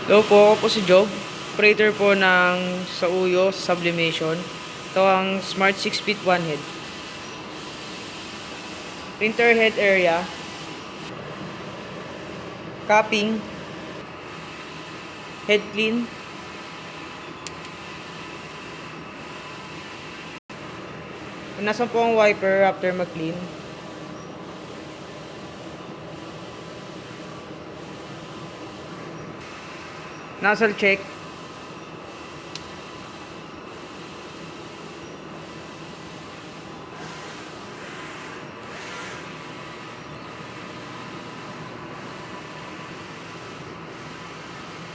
Hello po, ako po si Job. Operator po ng Sauyo Sublimation. Ito ang Smart 6 feet 1 head. Printer head area. Capping. Head clean. Nasaan po ang wiper after mag-clean. Nozzle check.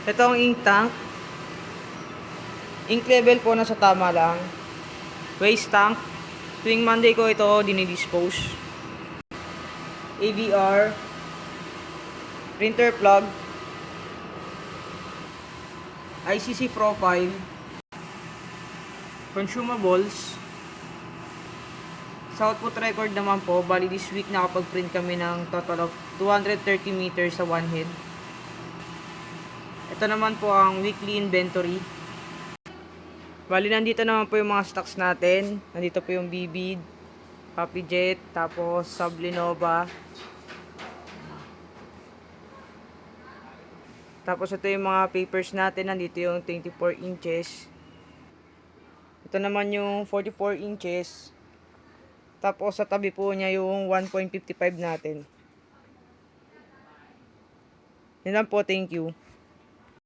Ito ang ink tank. Ink level po nasa tama lang. Waste tank. Tuwing Monday ko ito dinidispose. AVR. Printer plug. ICC profile. Consumables. Sa output record naman po, bali this week nakapag-print kami ng total of 230 meters sa one head. Ito naman po ang weekly inventory. Bali nandito naman po yung mga stocks natin. Nandito po yung Bibid, Papi Jet, tapos Sublinova. Tapos ito yung mga papers natin. Nandito yung 24 inches. Ito naman yung 44 inches. Tapos sa tabi po niya yung 1.55 natin. Yan lang po, thank you.